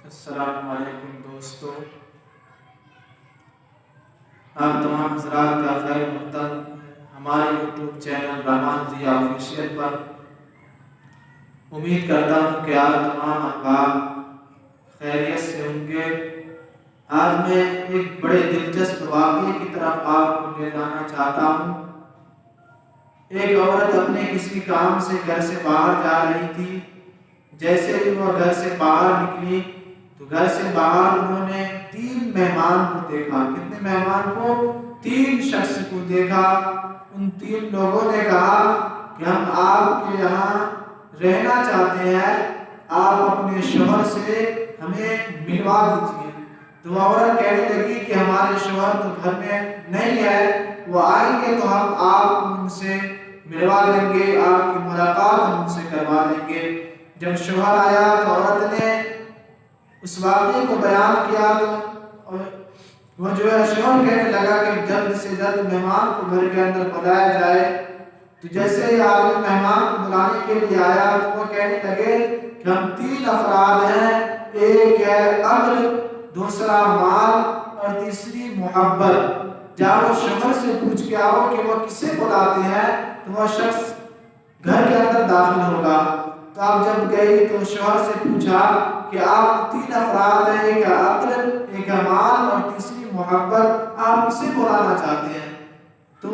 السلام علیکم دوستو، آپ تمام حضرات کا خیر مقدم ہمارے یوٹیوب چینل رحمان ضیاء آفیشیل پر۔ امید کرتا ہوں کہ آپ تمام احباب خیریت سے ہوں گے۔ آج میں ایک بڑے دلچسپ واقعے کی طرف آپ کو لے جانا چاہتا ہوں۔ ایک عورت اپنے کسی کام سے گھر سے باہر جا رہی تھی۔ جیسے ہی وہ گھر سے باہر نکلی تو گھر سے باہر انہوں نے 3 مہمان کو دیکھا۔ کتنے مہمان کو؟ 3 شخص کو دیکھا۔ ان 3 لوگوں نے کہا کہ ہم آپ کے یہاں رہنا چاہتے ہیں، آپ اپنے شوہر سے ہمیں ملوا دیجیے۔ تو وہ عورت کہنے لگی کہ ہمارے شوہر تو گھر میں نہیں ہے، وہ آئیں گے تو ہم آپ کو ان سے ملوا لیں گے، آپ کی ملاقات ہم ان سے کروا لیں گے۔ جب شوہر آیا تو عورت نے اس واقعے کو بیان کیا تو وہ شوہر کہنے لگا کہ جلد سے جلد مہمان کو گھر کے اندر بلایا جائے۔ تو جیسے ہی آدمی مہمان کو بلانے کے لیے آیا تو وہ کہنے لگے کہ ہم 3 افراد ہیں، ایک ہے عقل، دوسرا مال اور تیسری محبت۔ جاؤ شوہر سے پوچھ کے آؤ کہ وہ کسے بلاتے ہیں تو وہ شخص گھر کے اندر داخل ہوگا۔ تو آپ جب گئی تو شوہر سے پوچھا کہ آپ 3 افراد ہیں، ایک ہے عقل، ایک ہے مال اور تیسری محبت، آپ کسے بلانا چاہتے ہیں؟ تو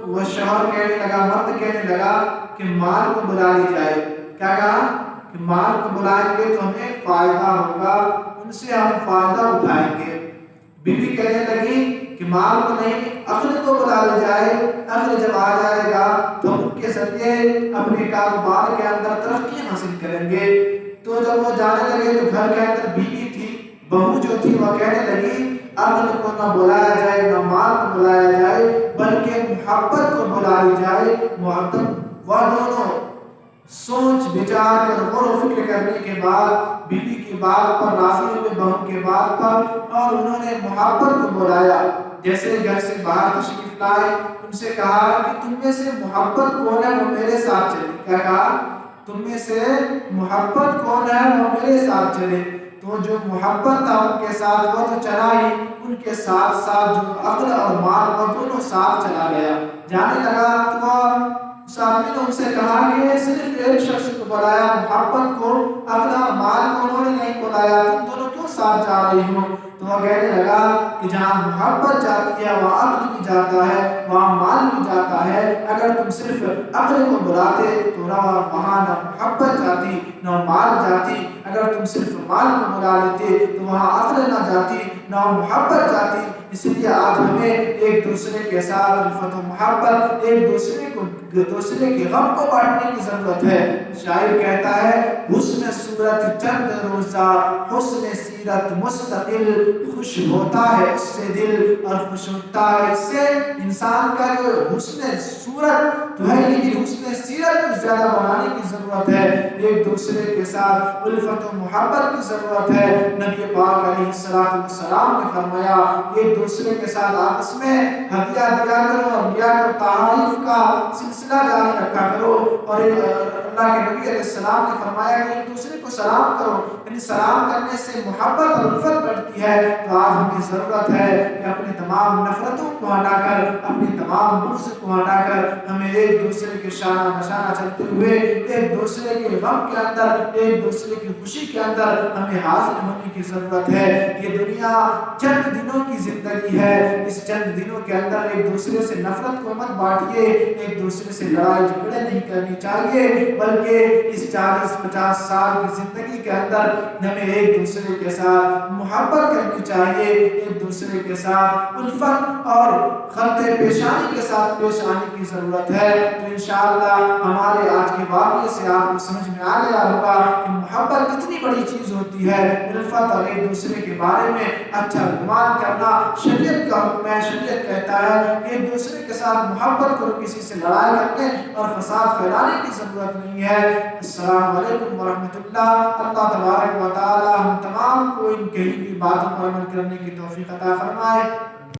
وہ شوہر کہنے لگا، مرد کہنے لگا کہ مال کو بلا لی جائے۔ کیا کہا؟ کہ مال کو بلائیں گے تو ہمیں فائدہ ہوگا، ان سے ہم فائدہ اٹھائیں گے۔ بیوی کہنے لگی کہ مال کو نہیں، عقل کو بلا لی جائے، عقل جب آ جائے گا تو ان کے ذریعے اپنے کاروبار کے اندر ترقی حاصل کریں گے۔ تو جب وہ جانے لگے تو گھر کے اندر بیوی تھی، بہو جو تھی، وہ کہنے لگی عقل کو نہ بلایا جائے نہ مال کو بلایا جائے بلکہ محبت کو بلا لی جائے۔ محبت وہ دونوں سوچ بچار کر غور و فکر کرنے کے بعد بیوی کی بات پر راضی ہوئے، بہو کے بات پر، اور انہوں نے محبت کو بلایا۔ جیسے گھر سے باہر تشریف لائے ان سے کہا کہ تم میں سے محبت کون ہے وہ میرے ساتھ چلے۔ کیا کہا؟ تم میں سے محبت کون ہے وہ میرے ساتھ چلے۔ تو جو محبت تھا ان کے ساتھ وہ تو چلا ہی، ان کے ساتھ ساتھ جو عقل اور مال وہ دونوں ساتھ چلا گیا۔ جانے لگا تو اس آدمی نے ان سے کہا کہ صرف ایک شخص کو بلایا، محبت کو، عقل اور مال کو انہوں نے نہیں بلایا، تم دونوں کیوں ساتھ جا رہی ہو؟ تو وہ کہنے لگا کہ جہاں محبت جاتی ہے وہاں عقل بھی جاتا ہے، وہاں مال بھی جاتا ہے۔ اگر تم صرف عقل کو بلاتے تو وہاں نہ محبت جاتی نہ مال جاتی، اگر تم صرف مال کو بلا لیتے تو وہاں عقل نہ جاتی نہ محبت جاتی۔ اس لیے آج ہمیں ایک دوسرے کے ساتھ الفت و محبت، ایک دوسرے کے غم کو بانٹنے کی ضرورت ہے۔ شاعر کہتا ہے حسن صورت چند روزہ، حسن سیرت مستقل، خوش ہوتا ہے اس سے دل اور خوش ہوتا ہے اس سے انسان کا۔ جو حسن صورت تو ہے لیکن حسن سیرت کو زیادہ بنانے کی ضرورت ہے، ایک دوسرے کے ساتھ الفت و محبت کی ضرورت ہے۔ نبی پاک علیہ السلام نے فرمایا ایک دوسرے کے ساتھ آپس میں ہدیہ دیا کرو اور لیا کرو، تعارف کا سلسلہ جاری رکھا کرو۔ اور اللہ کے نبی علیہ السلام نے فرمایا کہ ایک دوسرے کو سلام کرو، یعنی سلام کرنے سے محبت اور الفت بڑھتی ہے۔ تو آج ہمیں ضرورت ہے کہ اپنے تمام نفرتوں کو ہٹا کر، اپنی تمام بغض کو ہٹا کر ہمیں ایک دوسرے کے شانہ بشانہ چلتے ہوئے ایک دوسرے کے غم کے اندر، ایک دوسرے کی خوشی کے اندر ہمیں حاضر ہونے کی ضرورت ہے۔ یہ دنیا چند دنوں کی زندگی ہے، اس چند دنوں کے اندر ایک دوسرے سے نفرت کو مت بانٹیے، ایک دوسرے سے لڑائی جھگڑے نہیں کرنی چاہیے، بلکہ اس 40-50 سال کی زندگی کے اندر ہمیں ایک دوسرے کے ساتھ محبت کرنی چاہیے، ایک دوسرے کے ساتھ الفت اور خط پیشانی کے ساتھ پیش آنے کی ضرورت ہے۔ تو انشاءاللہ ہمارے آج کے واقعے سے آپ کو سمجھ میں آ گیا ہوگا کہ محبت کتنی بڑی چیز ہوتی ہے۔ الفت اور ایک دوسرے کے بارے میں اچھا گمان کرنا شریعت کا حکم ہے۔ شریعت کہتا ہے کہ ایک دوسرے کے ساتھ محبت کرو، کسی سے لڑائی کرنے اور فساد پھیلانے کی ضرورت نہیں ہے۔ السلام علیکم ورحمۃ اللہ۔ اللہ تبارک و تعالی ہم تمام کو ان کہی ہوئی باتوں پر عمل کرنے کی توفیق عطا فرمائے۔